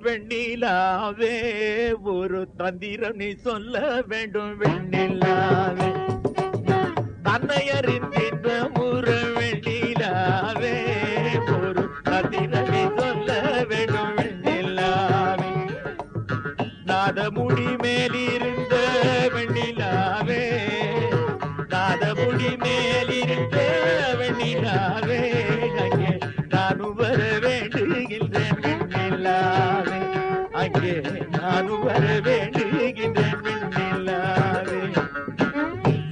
வெண்ணிலாவே ஒரு தந்திரம் நீ சொல்ல வேண்டும் வெண்ணிலாவே தன்னை அறிந்தின்ற முற வெண்ணிலாவே ஒரு தந்திரம் நீ சொல்ல வேண்டும் வெண்ணிலாவே நாதமுடி மேலிருந்த வெண்ணிலாவே நாதமுடி மேலிருந்த வெண்ணிலாவே அங்கே நானும் வர வேண்டுகின்றேன் வெண்ணிலாவே அங்கே நானும் வர வேண்டுகின்றேன் வெண்ணிலாவே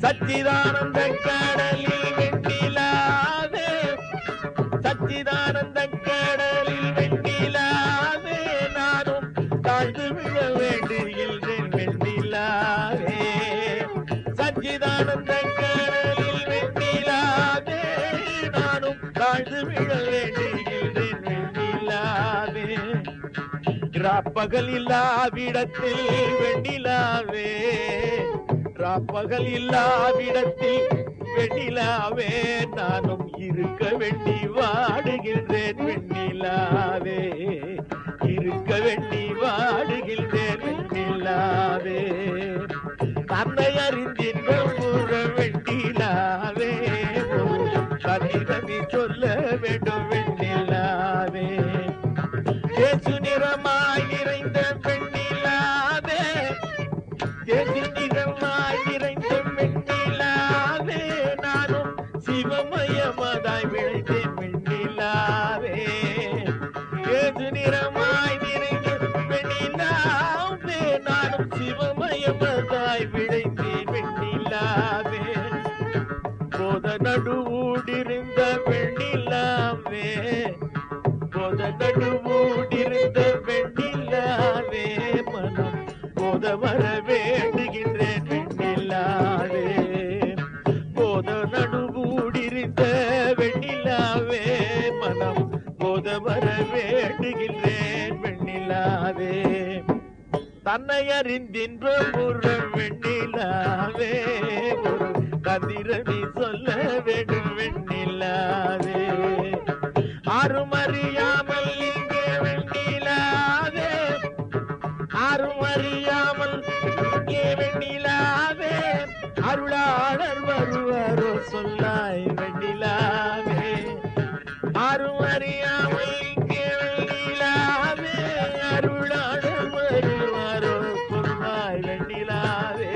சச்சிதானந்த கடலில் வெண்ணிலாவே சச்சிதானந்த கடலில் வெண்ணிலாவே நானும் தாழ்ந்து விழ வேண்டுகின்றேன் வெண்ணிலாவே சச்சிதானந்த கடலில் வெண்ணிலாவே நானும் தாழ்ந்து விழ வேண்டுகின்றேன் வெண்ணிலாவே ராப்பகல் இல்லாவிடத்தில் வெண்ணிலாவே ராப்பகல் இல்லாவிடத்தில் வெண்ணிலாவே நானும் இருக்க வேண்டி வாடுகின்றேன் வெண்ணிலாவே இருக்க வேண்டி வாடுகின்றேன் வெண்ணிலாவே தன்னை அறிந்தின்ற முற வெண்ணிலாவே கதிரவி சொல்ல வேண்டும் வெண்ணிலாவே கேசு நிறமாய் நிறைந்த வெண்ணிலாவே கேசு நிறமாய் நிறைந்த வெண்ணிலாவே நானும் சிவமயமதாய் விளைந்தேன் வெண்ணிலாவே கேசு நிறமாய் நிறைந்த வெண்ணிலாவே நானும் சிவமயமதாய் விளைந்தேன் வெண்ணிலாவே போத நடுவூடிருந்த வெண்ணிலாவே போத நடுவூடிருந்த வெண்ணிலாவே மனம் போத வர வேண்டுகின்றேன் வெண்ணிலாவே போத நடுவூடிருந்த வெண்ணிலாவே மனம் போத வர வேண்டுகின்றேன் வெண்ணிலாவே தன்னை அறிந்தின்ற முற வெண்ணிலாவே ஒரு கதிரவி சொல்ல வேண்டும் வெண்ணிலாவே ஆரும் அறியாமல் இங்கே வெண்ணிலாவே ஆரும் அறியாமல் இங்கே வெண்ணிலாவே அருளாளர் வருவாரோ சொல்லாய் வெண்ணிலாவே ஆரும் அறியாமல் இங்கே வெண்ணிலாவே அருளாளர் வருவாரோ சொல்லாய் வெண்ணிலாவே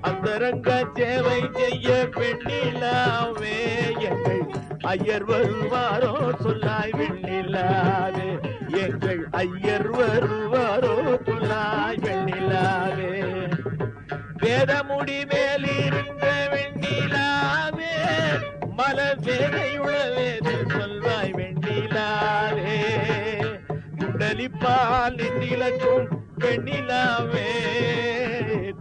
அந்தரங்க சேவை செய்ய வெண்ணிலாவே எங்கள் ஐயர் வருவாரோ சொல்லாய் வெண்ணிலாவே எங்கள் ஐயர் வருவாரோ சொல்லாய் வெண்ணிலாவே வேதமுடி மேலிருந்த வெண்ணிலாவே மல வேதையுளவேது சொல்வாய் வெண்ணிலாவே குண்டலிப்பால் நின்னிலக்கும் வெண்ணிலாவே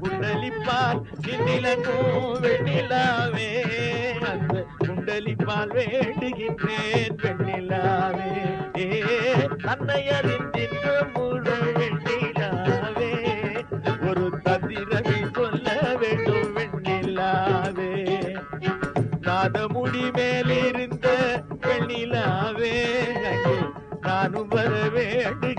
குண்டலிப்பால் நின்னிலக்கும் வெண்ணிலாவே அந்த குண்டலிப்பால் வேண்டுகின்றேன் வெண்ணிலாவே தன்னை அறிந்தின்ற முற வெண்ணிலாவே ஒரு தந்திரவி சொல்ல வேண்டும் வெண்ணிலாவே நாதமுடி மேலிருந்த வெண்ணிலாவே நானும் வர வேண்டும்